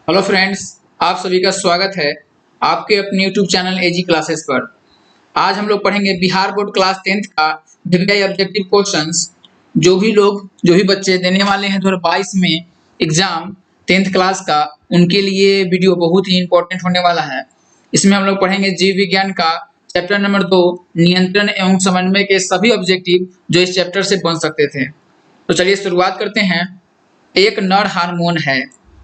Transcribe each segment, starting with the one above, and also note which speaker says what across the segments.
Speaker 1: Hello friends, आप सभी का स्वागत है आपके अपने यूट्यूब चैनल एजी क्लासेस पर। आज हम लोग पढ़ेंगे बिहार बोर्ड क्लास 10th का विविध ऑब्जेक्टिव क्वेश्चंस। जो भी बच्चे देने वाले हैं 2022 में एग्जाम 10th क्लास का, उनके लिए वीडियो बहुत ही इंपॉर्टेंट होने वाला है। इसमें हम लोग पढ़ेंगे जीव विज्ञान का चैप्टर नंबर 2 नियंत्रण एवं समन्वय के सभी ऑब्जेक्टिव जो इस चैप्टर से बन सकते थे। तो चलिए शुरुआत करते हैं। एक नर हार्मोन है,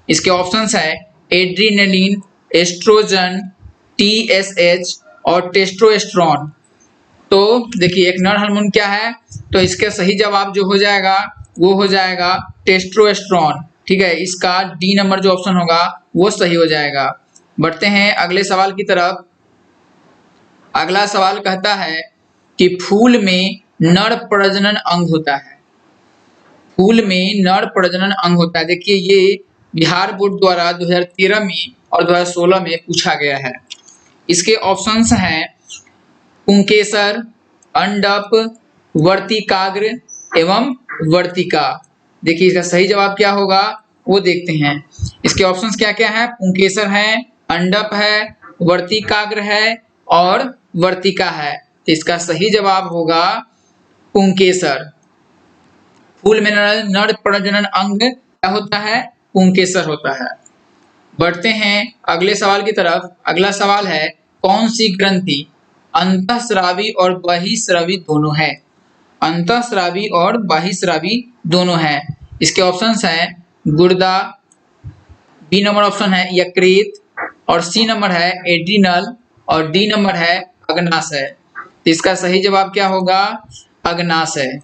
Speaker 1: इसके ऑप्शंस है एड्रीनलिन, एस्ट्रोजन, टीएसएच और टेस्टोस्टेरोन। तो देखिए एक नर हार्मोन क्या है, तो इसका सही जवाब जो हो जाएगा वो हो जाएगा टेस्टोस्टेरोन। ठीक है, इसका डी नंबर जो ऑप्शन होगा वो सही हो जाएगा। बढ़ते हैं अगले सवाल की तरफ। अगला सवाल कहता है कि फूल में नर प्रजनन अंग होता है। फूल में नर प्रजनन अंग होता है। देखिए ये बिहार बोर्ड द्वारा 2013 में और 2016 में पूछा गया है। इसके ऑप्शंस हैं पुंकेसर, अंडप, वर्तिकाग्र एवं वर्तिका। देखिए इसका सही जवाब क्या होगा वो देखते हैं। इसके ऑप्शंस क्या क्या है, पुंकेसर है, अंडप है, वर्तिकाग्र है और वर्तिका है। तो इसका सही जवाब होगा पुंकेसर। फूल में नर प्रजनन अंग क्या होता है, पुंकेसर होता है। बढ़ते हैं अगले सवाल की तरफ। अगला सवाल है कौन सी ग्रंथि अंतःस्रावी और बहिःस्रावी दोनों है। अंतःस्रावी और बहिःस्रावी दोनों है। इसके ऑप्शंस हैं गुर्दा, बी नंबर ऑप्शन है यकृत और सी नंबर है एड्रिनल और डी नंबर है अग्नाशय। तो इसका सही जवाब क्या होगा, अग्नाशय।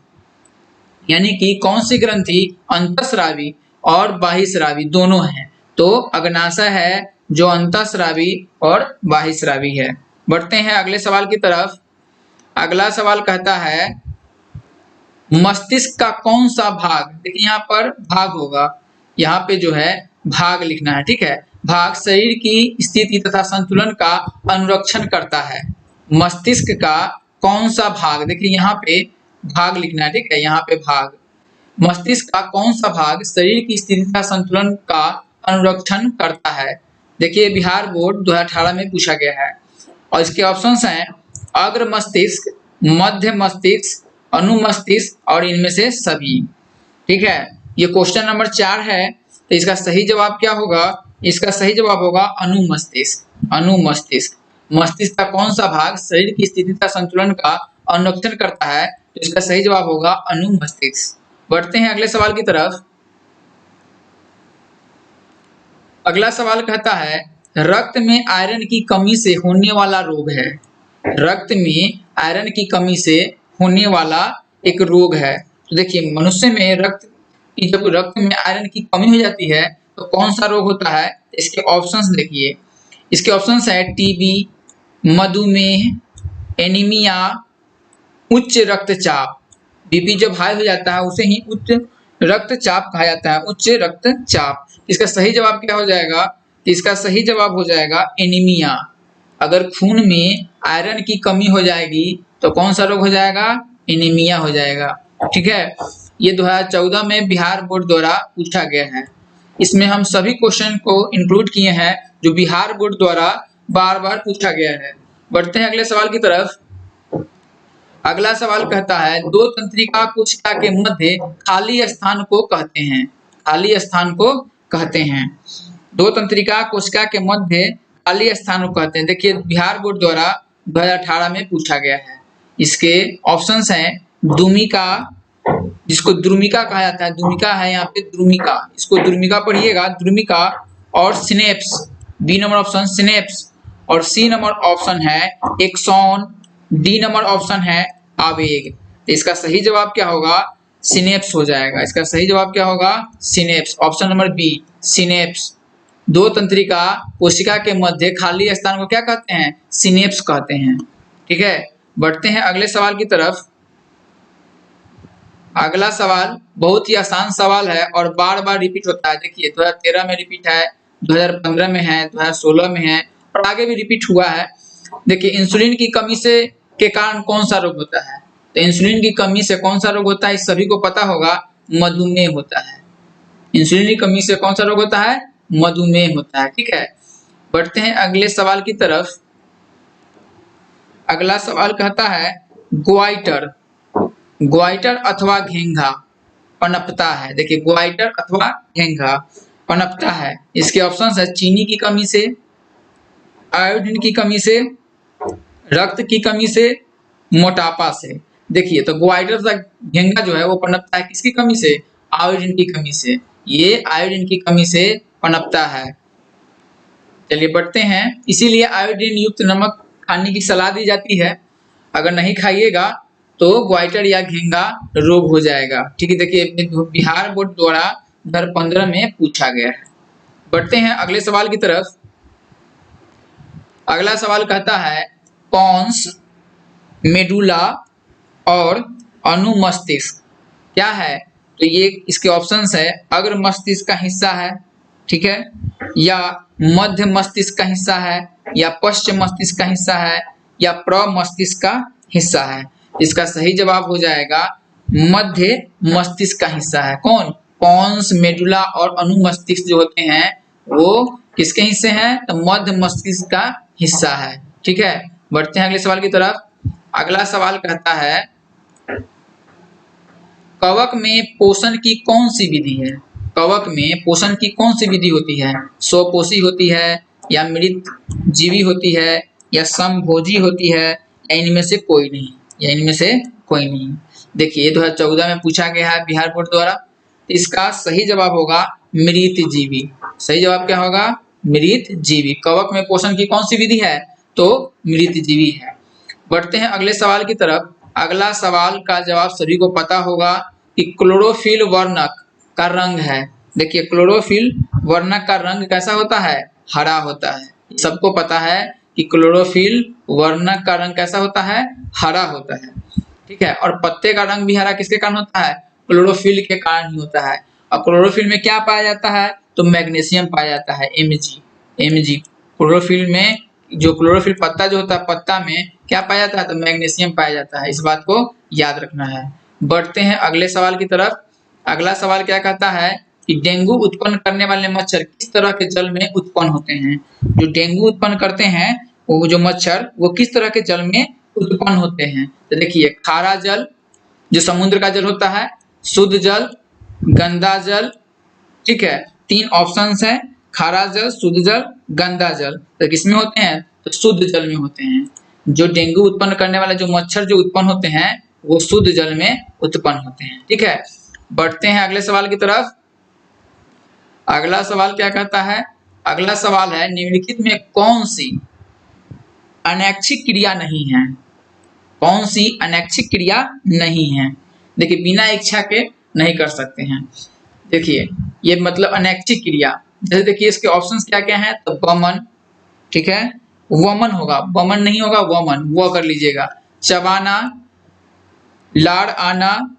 Speaker 1: यानी कि कौन सी ग्रंथि अंतःस्रावी और बहिःस्रावी दोनों हैं, तो अग्नाशय है जो अंतःस्रावी और बहिःस्रावी है। बढ़ते हैं अगले सवाल की तरफ। अगला सवाल कहता है मस्तिष्क का कौन सा भाग, देखिए यहाँ पर भाग होगा, यहाँ पे जो है भाग लिखना है। ठीक है, भाग शरीर की स्थिति तथा संतुलन का अनुरक्षण करता है। मस्तिष्क का कौन सा भाग, देखिए यहाँ पे भाग लिखना है। ठीक है, यहाँ पे भाग। मस्तिष्क का कौन सा भाग शरीर की स्थिति तथा संतुलन का अनुरक्षण करता है। देखिए बिहार बोर्ड 2018 में पूछा गया है और इसके ऑप्शंस हैं अग्र मस्तिष्क, मध्य मस्तिष्क, अनुमस्तिष्क और इनमें से सभी। ठीक है, ये क्वेश्चन नंबर 4 है। तो इसका सही जवाब क्या होगा, इसका सही जवाब होगा अनुमस्तिष्क। अनुमस्तिष्क। मस्तिष्क का कौन सा भाग शरीर की स्थिति तथा संतुलन का अनुरक्षण करता है, तो इसका सही जवाब होगा अनुमस्तिष्क। बढ़ते हैं अगले सवाल की तरफ। अगला सवाल कहता है रक्त में आयरन की कमी से होने वाला रोग है। रक्त में आयरन की कमी से होने वाला एक रोग है। तो देखिए मनुष्य में जब रक्त में आयरन की कमी हो जाती है तो कौन सा रोग होता है। इसके ऑप्शंस देखिए। इसके ऑप्शंस है टीबी, मधुमेह, एनीमिया, उच्च रक्तचाप। बीपी जब हाई हो जाता है उसे ही उच्च रक्तचाप कहा जाता है, उच्च रक्तचाप। इसका सही जवाब क्या हो जाएगा, इसका सही जवाब हो जाएगा एनीमिया। अगर खून में आयरन की कमी हो जाएगी तो कौन सा रोग हो जाएगा, एनीमिया हो जाएगा। ठीक है, ये 2014 में बिहार बोर्ड द्वारा पूछा गया है। इसमें हम सभी क्वेश्चन को इंक्लूड किए हैं जो बिहार बोर्ड द्वारा बार बार पूछा गया है। बढ़ते हैं अगले सवाल की तरफ। अगला सवाल कहता है दो तंत्रिका कोशिका के मध्य खाली स्थान को कहते हैं। खाली स्थान को कहते हैं। दो तंत्रिका कोशिका के मध्य खाली स्थान को कहते हैं। देखिए बिहार बोर्ड द्वारा 2018 में पूछा गया है। इसके ऑप्शंस हैं दुमिका, जिसको द्रुमिका कहा जाता है, दुमिका है यहाँ पे द्रुमिका, इसको द्रुमिका पढ़िएगा, द्रुमिका और synapse, B number option synapse और सी नंबर ऑप्शन है एक्सॉन, डी नंबर ऑप्शन है आवेग। तो इसका सही जवाब क्या होगा, सिनेप्स हो जाएगा। इसका सही जवाब क्या होगा, synapse, option number B synapse. दो तंत्रिका कोशिका के मध्य खाली स्थान को क्या कहते हैं, सिनेप्स कहते हैं। ठीक है, बढ़ते हैं अगले सवाल की तरफ। अगला सवाल बहुत ही आसान सवाल है और बार बार रिपीट होता है। देखिए 2013 में रिपीट है, 2015 में है, 2016 में है और आगे भी रिपीट हुआ है। देखिए इंसुलिन की कमी से के कारण कौन सा रोग होता है, तो इंसुलिन की कमी से कौन सा रोग होता है, इस सभी को पता होगा, मधुमेह होता है। इंसुलिन की कमी से कौन सा रोग होता है, मधुमेह होता है। ठीक है, बढ़ते हैं अगले सवाल की तरफ। अगला सवाल कहता है ग्वाइटर, ग्वाइटर अथवा घेंघा पनपता है। देखिए ग्वाइटर अथवा घेंघा पनपता है। इसके ऑप्शन है चीनी की कमी से, आयोडीन की कमी से, रक्त की कमी से, मोटापा से। देखिए तो ग्वाइटर तथा घेंघा जो है वो पनपता है किसकी कमी से? आयोडीन की कमी से। ये आयोडीन की कमी से पनपता है। चलिए बढ़ते हैं। इसीलिए आयोडीन युक्त नमक खाने की सलाह दी जाती है। अगर नहीं खाइएगा तो ग्वाइटर या घेंघा रोग हो जाएगा। ठीक है, देखिए बिहार बोर्ड द्वारा 2015 में पूछा गया है। बढ़ते हैं अगले सवाल की तरफ। अगला सवाल कहता है पॉन्स, मेडुला और अनुमस्तिष्क क्या है? तो ये इसके ऑप्शंस है अग्र मस्तिष्क का हिस्सा है, ठीक है, या मध्य मस्तिष्क का हिस्सा है, या पश्चिम मस्तिष्क का हिस्सा है, या प्रमस्तिष्क का हिस्सा है। इसका सही जवाब हो जाएगा मध्य मस्तिष्क का हिस्सा है। कौन? पॉन्स, मेडुला और अनुमस्तिष्क जो होते हैं वो किसके हिस्से हैं? तो मध्य मस्तिष्क का हिस्सा है। ठीक है, बढ़ते हैं अगले सवाल की तरफ। अगला सवाल कहता है कवक में पोषण की कौन सी विधि है? कवक में पोषण की कौन सी विधि होती है? स्वपोषी होती है, या मृत जीवी होती है, या समभोजी होती है, या इनमें से कोई नहीं? या इनमें से कोई नहीं। देखिए 2014 में पूछा गया है बिहार बोर्ड द्वारा। इसका सही जवाब होगा मृत जीवी। सही जवाब क्या होगा? मृत जीवी। कवक में पोषण की कौन सी विधि है? तो मृत जीवी है। बढ़ते हैं अगले सवाल की तरफ। अगला सवाल का जवाब सभी को पता होगा कि क्लोरोफिल वर्णक का रंग है। देखिए क्लोरोफिल वर्णक का रंग कैसा होता है? हरा होता है। सबको पता है कि क्लोरोफिल वर्णक का रंग कैसा होता है? हरा होता है। ठीक है, और पत्ते का रंग भी हरा किसके कारण होता है? क्लोरोफिल के कारण ही होता है। और क्लोरोफिल में क्या पाया जाता है? तो मैग्नीशियम पाया जाता है, Mg। क्लोरोफिल में जो क्लोरोफिल पत्ता जो होता है, पत्ता में क्या पाया जाता है? तो मैग्नीशियम पाया जाता है। इस बात को याद रखना है। बढ़ते हैं अगले सवाल की तरफ। अगला सवाल क्या कहता है कि डेंगू उत्पन्न करने वाले मच्छर किस तरह के जल में उत्पन्न होते हैं? जो डेंगू उत्पन्न करते हैं वो जो मच्छर वो किस तरह के जल में उत्पन्न होते हैं? तो देखिए खारा जल जो समुद्र का जल होता है, शुद्ध जल, गंदा जल। ठीक है, 3 ऑप्शंस है, खारा जल, शुद्ध जल, गंदा जल। तो किसमें होते हैं? तो शुद्ध जल में होते हैं। जो डेंगू उत्पन्न करने वाले जो मच्छर जो उत्पन्न होते हैं वो शुद्ध जल में उत्पन्न होते हैं। ठीक है, बढ़ते हैं अगले सवाल की तरफ। अगला सवाल क्या कहता है? अगला सवाल है निम्नलिखित में कौन सी अनैच्छिक क्रिया नहीं है? कौन सी अनैच्छिक क्रिया नहीं है? देखिए बिना इच्छा के नहीं कर सकते हैं। देखिए ये मतलब अनैच्छिक क्रिया। जैसे देखिए इसके ऑप्शंस क्या क्या हैं? तो वमन, ठीक है, वमन होगा, वमन नहीं होगा, वमन, वो कर लीजिएगा। चबाना, लाड़ आना,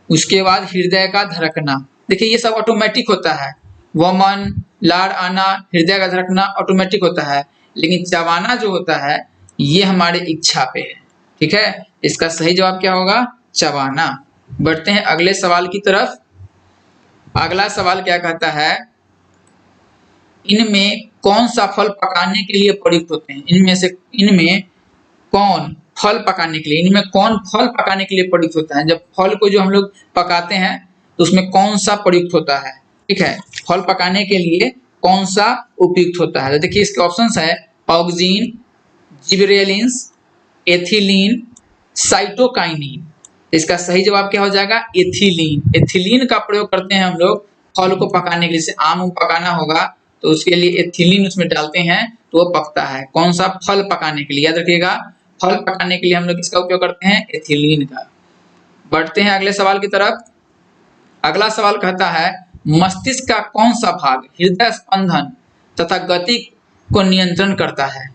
Speaker 1: उसके बाद हृदय का धड़कना। देखिए ये सब ऑटोमेटिक होता है। वमन, लाड़ आना, हृदय का धड़कना ऑटोमेटिक होता है, लेकिन चबाना जो होता है ये हमारे इच्छा पे है। ठीक है, इसका सही जवाब क्या होगा? चबाना। बढ़ते हैं अगले सवाल की तरफ। अगला सवाल क्या कहता है इनमें कौन सा फल पकाने के लिए प्रयुक्त होते हैं? इनमें कौन फल पकाने के लिए, इनमें कौन फल पकाने के लिए प्रयुक्त होता है? जब फल को जो हम लोग पकाते हैं तो उसमें कौन सा प्रयुक्त होता है? ठीक है, फल पकाने के लिए कौन सा उपयुक्त होता है? तो देखिए इसके ऑप्शंस है ऑक्सीन, जिबरेलिन्स, एथिलीन, साइटोकाइनिन। इसका सही जवाब क्या हो जाएगा? एथिलीन। एथिलीन का प्रयोग करते हैं हम लोग फल को पकाने के लिए। जैसे आम पकाना होगा तो उसके लिए एथिलीन उसमें डालते हैं तो वो पकता है। कौन सा? फल पकाने के लिए। याद रखिएगा फल पकाने के लिए हम लोग किसका उपयोग करते हैं? एथिलीन का। बढ़ते हैं अगले सवाल की तरफ। अगला सवाल कहता है मस्तिष्क का कौन सा भाग हृदय स्पंदन तथा गति को नियंत्रण करता है?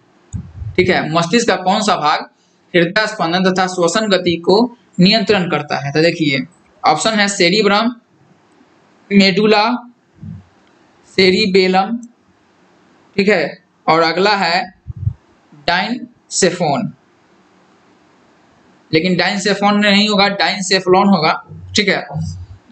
Speaker 1: ठीक है, मस्तिष्क का कौन सा भाग हृदय स्पंदन तथा श्वसन गति को नियंत्रण करता है? तो देखिए ऑप्शन है सेरिब्रम, मेडुला, सेरिबेलम, ठीक है, और अगला है डाइनसेफोन। लेकिन डाइनसेफोन नहीं होगा, डाइनसेफलोन होगा। ठीक है,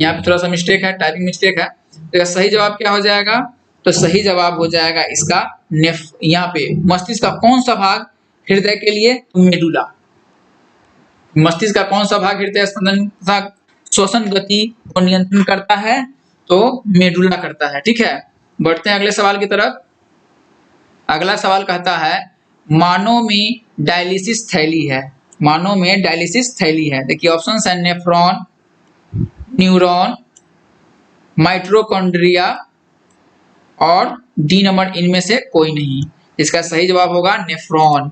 Speaker 1: यहाँ पे थोड़ा सा मिस्टेक है, टाइपिंग मिस्टेक है। तो सही जवाब क्या हो जाएगा? तो सही जवाब हो जाएगा इसका यहाँ पे मस्तिष्क का कौन सा भाग हृदय के लिए? मेडुला। मस्तिष्क का कौन सा भाग हृदय स्पंदन तथा श्वसन गति को नियंत्रण करता है? तो मेडुला करता है। ठीक है, बढ़ते हैं अगले सवाल की तरफ। अगला सवाल कहता है मानव में डायलिसिस थैली है। मानव में डायलिसिस थैली है। देखिए ऑप्शंस है नेफ्रॉन, न्यूरॉन, माइटोकॉन्ड्रिया और डी नंबर इनमें से कोई नहीं। इसका सही जवाब होगा नेफ्रॉन।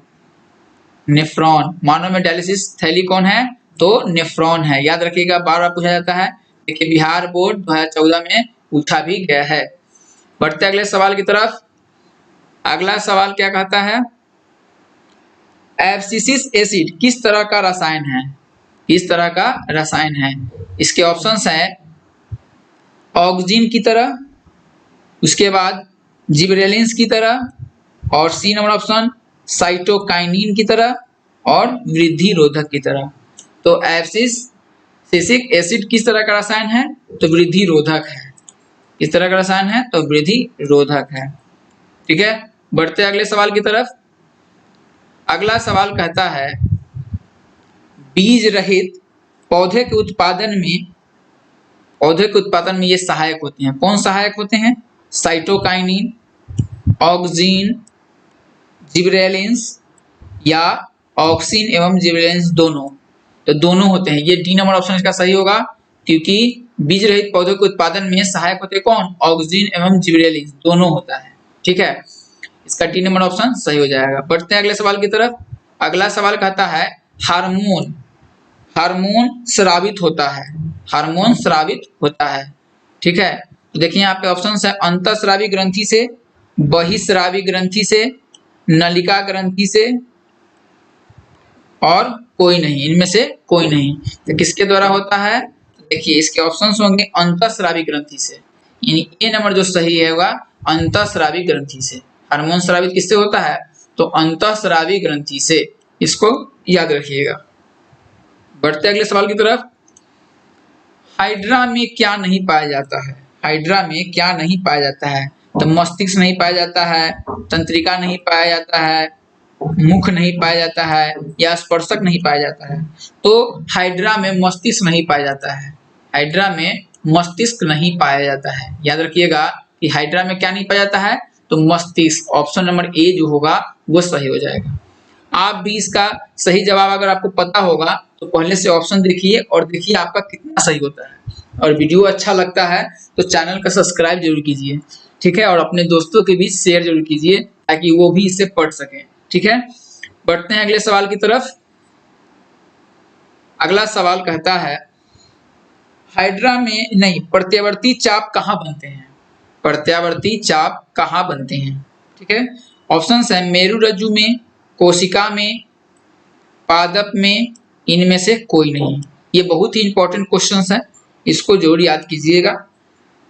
Speaker 1: नेफ्रॉन, मानव में डायलिसिस थैली कौन है? तो नेफ्रॉन है। याद रखिएगा, बार बार पूछा जाता है। देखिए बिहार बोर्ड 2014 में पूछा भी गया है। बढ़ते अगले सवाल की तरफ। अगला सवाल क्या कहता है? एब्सिसिक एसिड किस तरह का रसायन है? किस तरह का रसायन है? इसके ऑप्शंस हैं ऑक्सीजन की तरह, उसके बाद जिबरेलिन्स की तरह, और सी नंबर ऑप्शन साइटोकाइनिन की तरह, और वृद्धि रोधक की तरह। तो एब्सिसिक एसिड किस तरह का रसायन है? तो वृद्धि रोधक है। किस तरह का रसायन है? तो वृद्धि रोधक है। ठीक है, बढ़ते अगले सवाल की तरफ। अगला सवाल कहता है बीज रहित पौधे के उत्पादन में ये सहायक होते हैं। कौन सहायक होते हैं? साइटोकाइनिन, ऑक्सीन, जिबरेलिन्स या ऑक्सीन एवं जिबरेलिन्स दोनों। तो दोनों होते हैं। ये डी नंबर ऑप्शन इसका सही होगा, क्योंकि बीज रहित पौधों के उत्पादन में सहायक होते कौन? ऑक्सीन एवं जिबरेलिन्स दोनों होता है। ठीक है, इसका डी नंबर ऑप्शन सही हो जाएगा। बढ़ते हैं अगले सवाल की तरफ। अगला सवाल कहता है हार्मोन स्रावित होता है। हार्मोन स्रावित होता है। ठीक है, तो देखिए यहाँ पे ऑप्शन है अंतःस्रावी ग्रंथि से, बहिस्रावी ग्रंथि से, नलिका ग्रंथि से, और कोई नहीं। इनमें से कोई नहीं। तो किसके द्वारा होता है? देखिए इसके ऑप्शंस होंगे अंतःस्रावी ग्रंथि से, यानी ए नंबर जो सही है होगा अंतःस्रावी ग्रंथि से। हार्मोन स्रावित किससे होता है? तो अंतःस्रावी ग्रंथि से। इसको याद रखिएगा। बढ़ते अगले सवाल की तरफ। हाइड्रा में क्या नहीं पाया जाता है? हाइड्रा में क्या नहीं पाया जाता है? तो मस्तिष्क नहीं पाया जाता है, तंत्रिका नहीं पाया जाता है, मुख नहीं पाया जाता है, या स्पर्शक नहीं पाया जाता है। तो हाइड्रा में मस्तिष्क नहीं पाया जाता है। हाइड्रा में मस्तिष्क नहीं पाया जाता है। याद रखिएगा कि हाइड्रा में क्या नहीं पाया जाता है? तो मस्तिष्क। ऑप्शन नंबर ए जो होगा वो सही हो जाएगा। आप भी इसका सही जवाब अगर आपको पता होगा तो पहले से ऑप्शन देखिए और देखिए आपका कितना सही होता है। और वीडियो अच्छा लगता है तो चैनल का सब्सक्राइब जरूर कीजिए। ठीक है, और अपने दोस्तों के बीच शेयर जरूर कीजिए ताकि वो भी इससे पढ़ सकें। ठीक है, बढ़ते हैं अगले सवाल की तरफ। अगला सवाल कहता है हाइड्रा में नहीं, प्रत्यावर्ती चाप कहाँ बनते हैं? प्रत्यावर्ती चाप कहाँ बनते हैं? ठीक है, ऑप्शंस है मेरु रज्जु में, कोशिका में, पादप में, इनमें से कोई नहीं। ये बहुत ही इंपॉर्टेंट क्वेश्चंस है, इसको जरूर याद कीजिएगा।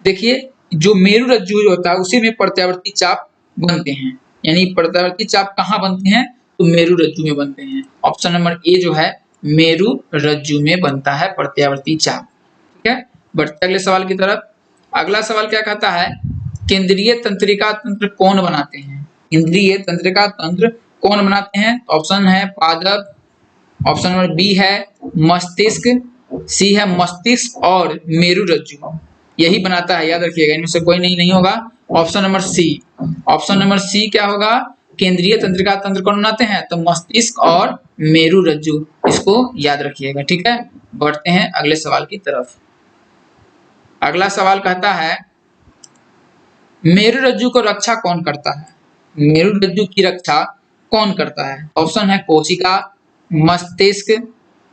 Speaker 1: देखिए जो मेरु रज्जु होता है उसी में प्रत्यावर्ती चाप बनते हैं, यानी प्रत्यावर्ती चाप कहाँ बनते हैं? तो मेरु रज्जु में बनते हैं। ऑप्शन नंबर ए जो है मेरु रज्जु में बनता है प्रत्यावर्ती चाप। ठीक है, बढ़ते अगले सवाल की तरफ। अगला सवाल क्या कहता है केंद्रीय तंत्रिका तंत्र कौन बनाते हैं? केंद्रीय तंत्रिका तंत्र कौन बनाते हैं? ऑप्शन है पादप, ऑप्शन नंबर बी है मस्तिष्क, सी है मस्तिष्क, और मेरु रज्जु यही बनाता है। याद रखिएगा, इनमें से कोई नहीं होगा। Option number C. Option number C क्या होगा? केंद्रीय तंत्रिका तंत्र कौन बनाते हैं? तो मस्तिष्क और मेरु रज्जु। इसको याद रखिएगा। ठीक है, बढ़ते हैं अगले सवाल की तरफ। अगला सवाल कहता है मेरु रज्जु को रक्षा कौन करता है? मेरु रज्जु की रक्षा कौन करता है? ऑप्शन है कोशिका, मस्तिष्क,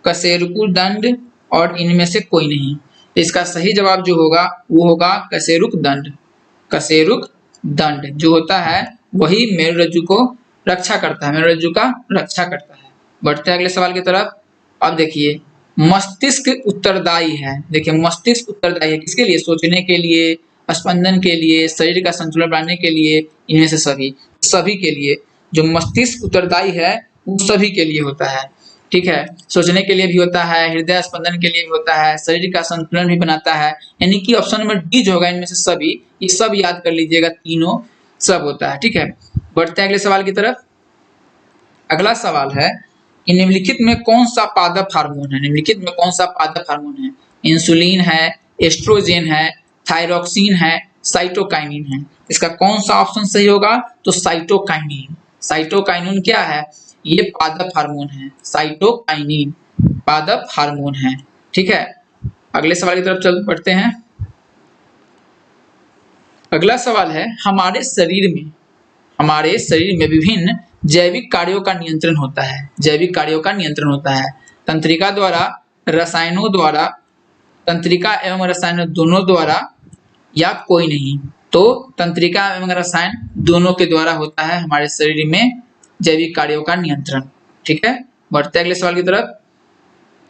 Speaker 1: कशेरुकी दंड, और इनमें से कोई नहीं। तो इसका सही जवाब जो होगा वो होगा कशेरुक दंड। कशेरुक दंड जो होता है वही मेरु रज्जु को रक्षा करता है, मेरु रज्जु का रक्षा करता है। बढ़ते हैं अगले सवाल की तरफ। अब देखिए मस्तिष्क उत्तरदायी है। देखिए मस्तिष्क उत्तरदायी है किसके लिए? सोचने के लिए, स्पंदन के लिए, शरीर का संतुलन बनाने के लिए, इनमें से सभी के लिए जो मस्तिष्क उत्तरदायी है वो सभी के लिए होता है। ठीक है, सोचने के लिए भी होता है, हृदय स्पंदन के लिए भी होता है, शरीर का संतुलन भी बनाता है। यानी कि ऑप्शन नंबर डी जो होगा इनमें से सभी, ये सब याद कर लीजिएगा, तीनों सब होता है। ठीक है, बढ़ते हैं अगले सवाल की तरफ। अगला सवाल है कि निम्नलिखित में कौन सा पादप हार्मोन है? निम्नलिखित में कौन सा पादप हार्मोन है? इंसुलिन है, एस्ट्रोजेन है, थायरॉक्सिन है, साइटोकाइनिन है। इसका कौन सा ऑप्शन सही होगा? तो साइटोकाइनिन। साइटोकाइनिन क्या है? ये पादप हार्मोन है। साइटोकाइनिन पादप हार्मोन है। ठीक है, अगले सवाल की तरफ चल पड़ते हैं। अगला सवाल है हमारे शरीर में विभिन्न जैविक कार्यों का नियंत्रण होता है। जैविक कार्यों का नियंत्रण होता है तंत्रिका द्वारा, रसायनों द्वारा, तंत्रिका एवं रसायन दोनों द्वारा, या कोई नहीं। तो तंत्रिका एवं रसायन दोनों के द्वारा होता है हमारे शरीर में जैविक कार्यों का नियंत्रण। ठीक है, बढ़ते अगले सवाल की तरफ।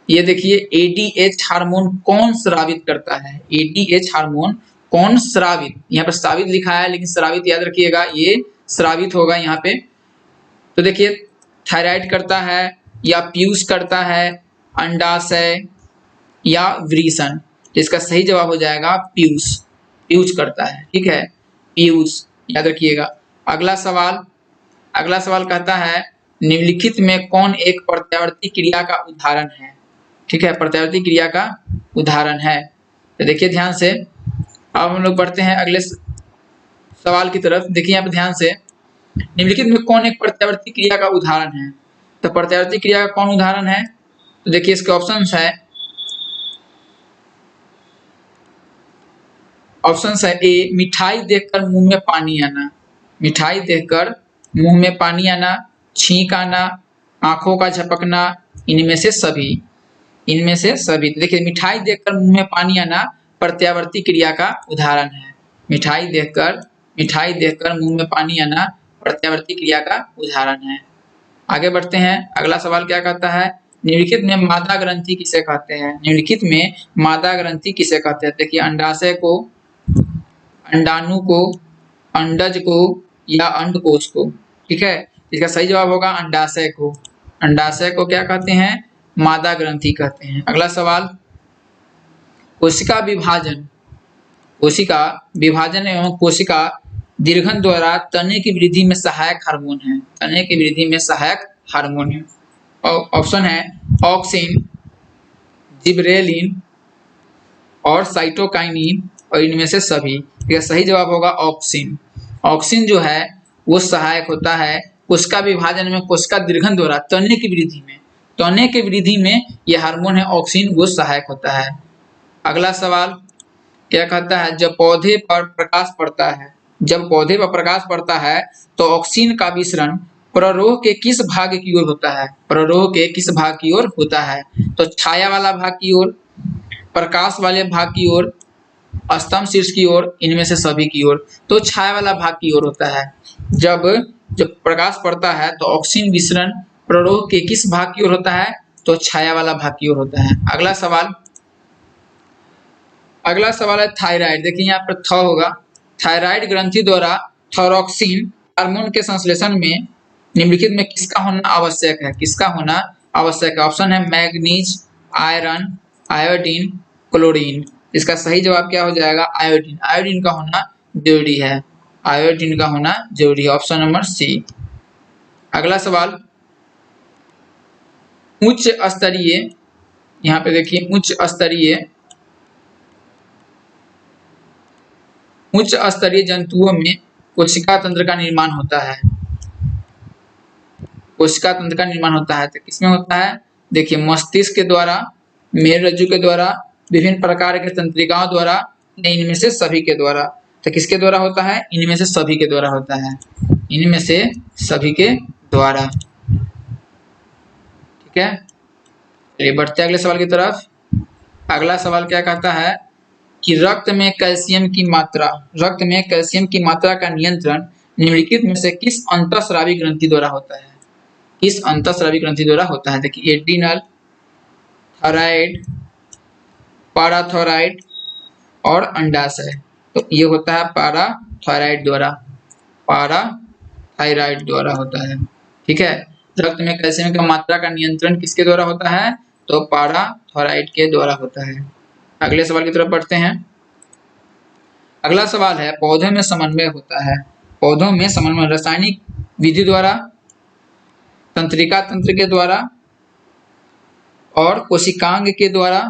Speaker 1: ये देखिए, एडीएच हार्मोन कौन स्रावित करता है? एडीएच हार्मोन कौन स्रावित, यहाँ पर स्रावित लिखा है लेकिन स्रावित याद रखिएगा, ये स्रावित होगा यहाँ पे। तो देखिए, थायराइड करता है, या पीयूष करता है, अंडाशय, या वृषण। तो इसका सही जवाब हो जाएगा पीयूष। पीयूष करता है। ठीक है, पीयूष याद रखिएगा। अगला सवाल कहता है निम्नलिखित में कौन एक प्रत्यावर्ती क्रिया का उदाहरण है? ठीक है, प्रत्यावर्ती क्रिया का उदाहरण है। तो देखिए ध्यान से, अब हम लोग बढ़ते हैं अगले सवाल की तरफ। देखिए यहाँ पे ध्यान से, निम्नलिखित में कौन एक प्रत्यावर्ती क्रिया का उदाहरण है? तो प्रत्यावर्ती क्रिया का कौन उदाहरण है? तो देखिए इसके ऑप्शंस है, ए मिठाई देखकर मुंह में पानी आना, मिठाई देखकर मुंह में पानी आना, छींक आना, आंखों का झपकना, इनमें से सभी। इनमें से सभी। देखिए, मिठाई देखकर मुंह में पानी आना प्रत्यावर्ती क्रिया का उदाहरण है। मिठाई देखकर मुंह में पानी आना प्रत्यावर्ती क्रिया का उदाहरण है। आगे बढ़ते हैं। अगला सवाल क्या कहता है? निम्नलिखित में मादा ग्रंथि किसे कहते हैं? निम्नलिखित में मादा ग्रंथि किसे कहते हैं? देखिए, अंडाशय को, अंडाणु को, अंडज को, या अंडकोश को। ठीक है, इसका सही जवाब होगा अंडाशय को। अंडाशय को क्या कहते हैं? मादा ग्रंथि कहते हैं। अगला सवाल, कोशिका विभाजन एवं कोशिका दीर्घन द्वारा तने की वृद्धि में सहायक हार्मोन है। तने की वृद्धि में सहायक हार्मोन है। ऑप्शन है ऑक्सिन, जिबरेलिन और साइटोकाइनिन, और इनमें से सभी। इसका सही जवाब होगा ऑक्सिन। ऑक्सिन जो है वो सहायक होता है कोशिका विभाजन में, कोशिका दीर्घन द्वारा तने की वृद्धि में। तने की वृद्धि में यह हार्मोन है ऑक्सिन, वो सहायक होता है। अगला सवाल क्या कहता है? जब पौधे पर प्रकाश पड़ता है तो ऑक्सीन का विसरण प्ररोह के किस भाग की ओर होता है? प्ररोह के किस भाग की ओर होता है? तो छाया वाला भाग की ओर, प्रकाश वाले भाग की ओर, स्तंभ शीर्ष की ओर, इनमें से सभी की ओर। तो छाया वाला भाग की ओर होता है। जब प्रकाश पड़ता है तो ऑक्सीन विसरण प्ररोह के किस भाग की ओर होता है? तो छाया वाला भाग की ओर होता है। अगला सवाल है थायराइड। देखिए यहाँ पर थ होगा। थायराइड ग्रंथि द्वारा थायरॉक्सिन हार्मोन के संश्लेषण में निम्नलिखित में किसका होना आवश्यक है? किसका होना आवश्यक है? ऑप्शन है मैग्नीज, आयरन, आयोडीन, क्लोरीन। इसका सही जवाब क्या हो जाएगा? आयोडीन। आयोडीन का होना जरूरी है। आयोडीन का होना जरूरी है। Option number C. अगला सवाल, उच्च स्तरीय, यहाँ पे देखिए उच्च स्तरीय जंतुओं में कोशिका तंत्र का निर्माण होता है। कोशिका तंत्र का निर्माण होता है तो किसमें होता है? देखिए, मस्तिष्क के द्वारा, मेरुरज्जु के द्वारा, विभिन्न प्रकार के तंत्रिकाओं द्वारा, इनमें से सभी के द्वारा। तो किसके द्वारा होता है? इनमें से सभी के द्वारा होता है। इनमें से सभी के द्वारा। ठीक है, चलिए बढ़ते अगले सवाल की तरफ। अगला सवाल क्या कहता है कि रक्त में कैल्शियम की मात्रा का नियंत्रण निम्नलिखित में से किस अंतःस्रावी ग्रंथि द्वारा होता है? किस अंतःस्रावी ग्रंथि द्वारा होता है? देखिए, एड्रिनल, थायराइड, पाराथायराइड और अंडाशय। तो ये होता है पाराथायराइड द्वारा होता है। ठीक है, रक्त में कैल्शियम की मात्रा का नियंत्रण किसके द्वारा होता है? तो पाराथोराइड के द्वारा होता है। अगले सवाल की तरफ बढ़ते हैं। अगला सवाल है पौधों में समन्वय होता है। पौधों में समन्वय रासायनिक विधि द्वारा, तंत्रिका तंत्र के द्वारा और कोशिकांग के द्वारा,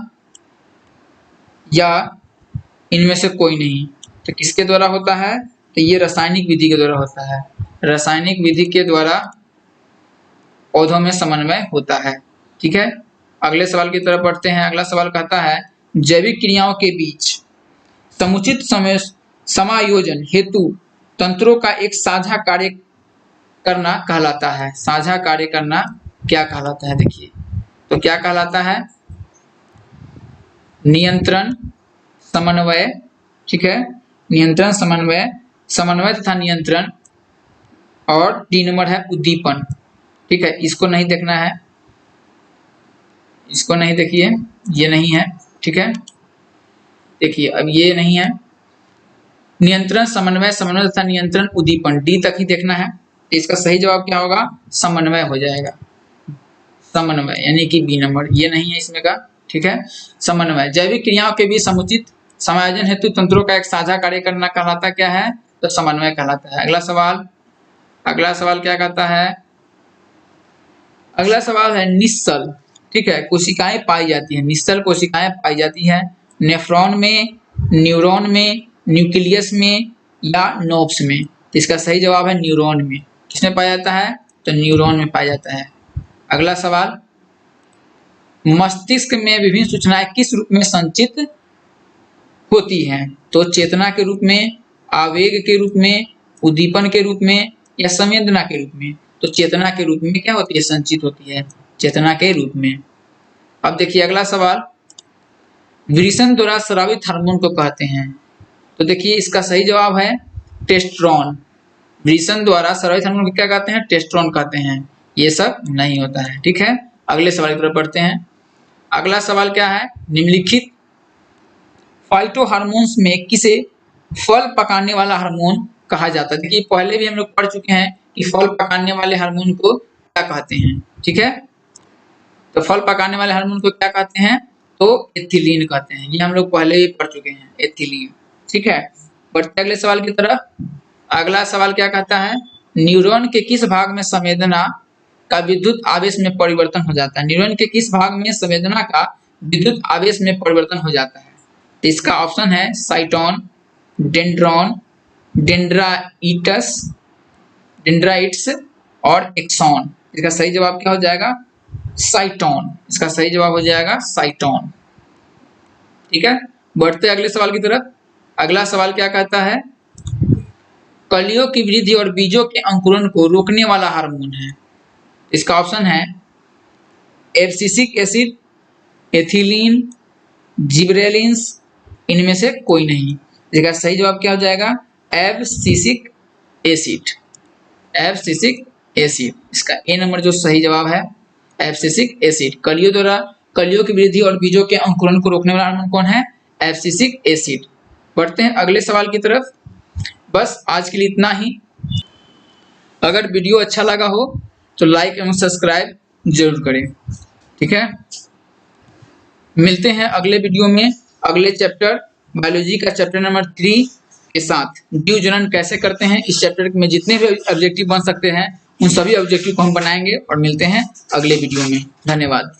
Speaker 1: या इनमें से कोई नहीं। तो किसके द्वारा होता है? तो ये रासायनिक विधि के द्वारा होता है। रासायनिक विधि के द्वारा पौधों में समन्वय होता है। ठीक है, अगले सवाल की तरफ बढ़ते हैं। अगला सवाल कहता है जैविक क्रियाओं के बीच समुचित समय समायोजन हेतु तंत्रों का एक साझा कार्य करना कहलाता है। साझा कार्य करना क्या कहलाता है? देखिए तो क्या कहलाता है? नियंत्रण, समन्वय। ठीक है, नियंत्रण, समन्वय, समन्वय तथा नियंत्रण। और 3 नंबर है उद्दीपन। ठीक है, इसको नहीं देखना है, इसको नहीं देखिए, ये नहीं है। ठीक है, देखिए अब ये नहीं है। नियंत्रण, समन्वय, समन्वय तथा नियंत्रण, उद्दीपन, डी तक ही देखना है। तो इसका सही जवाब क्या होगा? समन्वय हो जाएगा। समन्वय यानी कि बी नंबर, ये नहीं है इसमें का। ठीक है, समन्वय जैविक क्रियाओं के बीच समुचित समायोजन हेतु तंत्रों का एक साझा कार्य करना कहलाता क्या है? तो समन्वय कहलाता है। अगला सवाल, अगला सवाल क्या कहता है? अगला सवाल है निश्चल। ठीक है, कोशिकाएं पाई जाती है, निश्चल कोशिकाएं पाई जाती है नेफ्रॉन में, न्यूरॉन में, न्यूक्लियस में या नोब्स में। तो इसका सही जवाब है न्यूरॉन में। किसमें पाया जाता है? तो न्यूरॉन में पाया जाता है। अगला सवाल, मस्तिष्क में विभिन्न सूचनाएं किस रूप में संचित होती हैं? तो चेतना के रूप में, आवेग के रूप में, उद्दीपन के रूप में या संवेदना के रूप में। तो चेतना के रूप में क्या होती है? संचित होती है, चेतना के रूप में। अब देखिए अगला सवाल, वृषण द्वारा स्रावित हार्मोन को कहते हैं। तो देखिए इसका सही जवाब है टेस्टोस्टेरोन। वृषण द्वारा स्रावित हार्मोन को क्या कहते हैं? टेस्टोस्टेरोन कहते हैं। ये सब नहीं होता है। ठीक है, अगले सवाल की तरफ बढ़ते हैं। अगला सवाल क्या है? निम्नलिखित फाइटो हार्मोन्स में किसे फल पकाने वाला हार्मोन कहा जाता है? देखिए पहले भी हम लोग पढ़ चुके हैं कि फल पकाने वाले हार्मोन को क्या कहते हैं। ठीक है, तो फल पकाने वाले हार्मोन को क्या कहते हैं? तो एथिलीन कहते हैं। ये हम लोग पहले ही पढ़ चुके हैं, एथिलीन। ठीक है, बढ़ते अगले सवाल की तरफ। अगला सवाल क्या कहता है? न्यूरॉन के किस भाग में संवेदना का विद्युत आवेश में परिवर्तन हो जाता है? न्यूरॉन के किस भाग में संवेदना का विद्युत आवेश में परिवर्तन हो जाता है? तो इसका ऑप्शन है साइटोन, डेंड्रॉन, डेंड्राइट्स और एक्सॉन। इसका सही जवाब क्या हो जाएगा? साइटोन। इसका सही जवाब हो जाएगा साइटोन। ठीक है, बढ़ते अगले सवाल की तरफ। अगला सवाल क्या कहता है? कलियों की वृद्धि और बीजों के अंकुरण को रोकने वाला हार्मोन है। इसका ऑप्शन है एब्सिसिक एसिड, एथिलीन, जिबरेलिन्स, इनमें से कोई नहीं। इसका सही जवाब क्या हो जाएगा? Abscisic acid. एब्सिसिक एसिड, इसका ए नंबर जो सही जवाब है एब्सिसिक एसिड। कलियों की वृद्धि और बीजों के अंकुरण को रोकने वाला हार्मोन कौन है? Abscisic acid. बढ़ते हैं अगले सवाल की तरफ। बस आज के लिए इतना ही। अगर वीडियो अच्छा लगा हो तो लाइक एवं सब्सक्राइब जरूर करें। ठीक है, मिलते हैं अगले वीडियो में अगले चैप्टर बायोलॉजी का चैप्टर नंबर 3 के साथ। जीव जनन कैसे करते हैं, इस चैप्टर में जितने भी ऑब्जेक्टिव बन सकते हैं उन सभी ऑब्जेक्टिव को हम बनाएंगे और मिलते हैं अगले वीडियो में। धन्यवाद।